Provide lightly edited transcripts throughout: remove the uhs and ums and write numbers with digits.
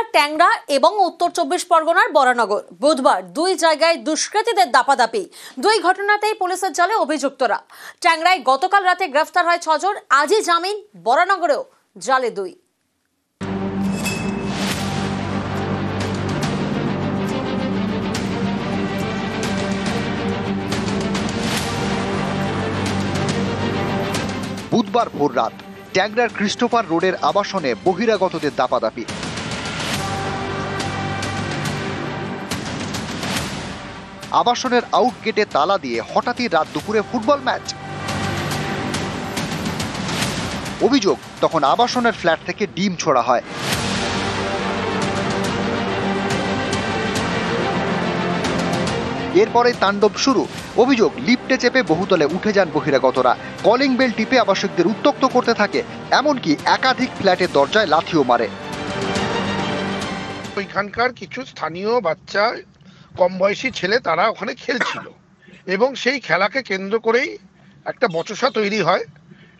কলকাতার ট্যাংরা এবং উত্তর 24 পরগনার বরানগর বুধবার দুই জায়গায় দুষ্কৃতীদের দাপাদাপি। দুই ঘটনাতেই পুলিশের জালে অভিযুক্তরা। ট্যাংরায় গতকাল রাতে গ্রেফতার হয় 6 জন, আজই জামিন। বরানগরেও জালে 2। বুধবার ভোর রাত ট্যাংরার ক্রিস্টোফার রোডের আবাসনে বহিরাগতদের দাপাদাপি। আবাসনের আউট গেটে তালা দিয়ে হঠাৎই রাত দুপুরে ফুটবল ম্যাচ। অভিযোগ, তখন আবাসনের ফ্ল্যাট থেকে ডিম ছোড়া হয়। এরপরে তাণ্ডব শুরু। অভিযোগ, লিফটে চেপে বহুতলে উঠে যান বহিরাগতরা। কলিং বেল টিপে আবাসিকদের উত্ত্যক্ত করতে থাকে, এমনকি একাধিক ফ্ল্যাটের দরজায় লাথিও মারে। ওইখানকার কিছু স্থানীয় বাচ্চা, কম বয়সী ছেলে, তারা ওখানে খেলছিল এবং সেই খেলাকে কেন্দ্র করেই একটা বচসা তৈরি হয়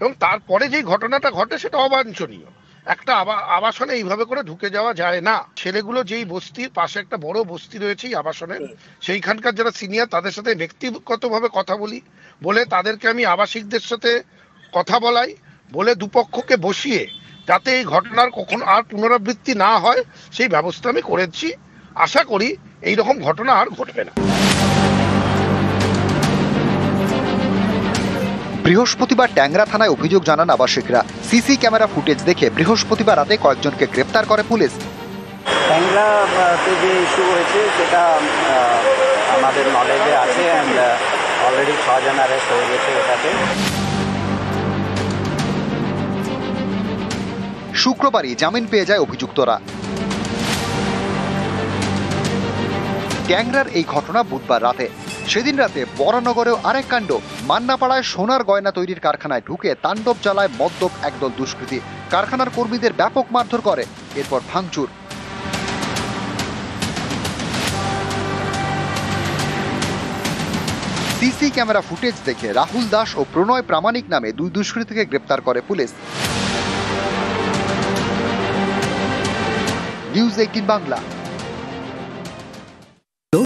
এবং তারপরে যেই ঘটনাটা ঘটে সেটা অবাঞ্ছনীয়। একটা আবাসনে এইভাবে করে ঢুকে যাওয়া যায় না। ছেলেগুলো যেই বস্তির পাশে একটা বড় বস্তি রয়েছে আবাসনের, সেইখানকার যারা সিনিয়র তাদের সাথে ব্যক্তিগতভাবে কথা বলে তাদেরকে আমি আবাসিকদের সাথে কথা বলাই, বলে দুপক্ষকে বসিয়ে যাতে এই ঘটনার কখনো আর পুনরাবৃত্তি না হয় সেই ব্যবস্থা আমি করেছি। আশা করি এই রকম ঘটনা আর ঘটবে না। বৃহস্পতিবার ট্যাংরা থানায় অভিযোগ জানান আবাসিকরা। সিসি ক্যামেরা ফুটেজ দেখে বৃহস্পতিবার রাতে কয়েকজনকে গ্রেপ্তার করে পুলিশ। ট্যাংরাতে যে ইস্যু হয়েছে সেটা আমাদের নলেজে আছে অ্যান্ড অলরেডি 6 জন অ্যারেস্ট হয়ে গেছে এটাতে। শুক্রবারই জামিন পেয়ে যায় অভিযুক্তরা। ট্যাংরার এই ঘটনা বুধবার রাতে। সেদিন রাতে বরানগরেও আরেক কাণ্ড। মান্নাপাড়ায় সোনার গয়না তৈরির কারখানায় ঢুকে তাণ্ডব চালায় মদ্যপ একদল দুষ্কৃতী। কারখানার কর্মীদের ব্যাপক মারধর করে, এরপর ভাঙচুর। সিসি ক্যামেরা ফুটেজ দেখে রাহুল দাস ও প্রণয় প্রামাণিক নামে দুই দুষ্কৃতীকে গ্রেপ্তার করে পুলিশ। নিউজ 18 বাংলা।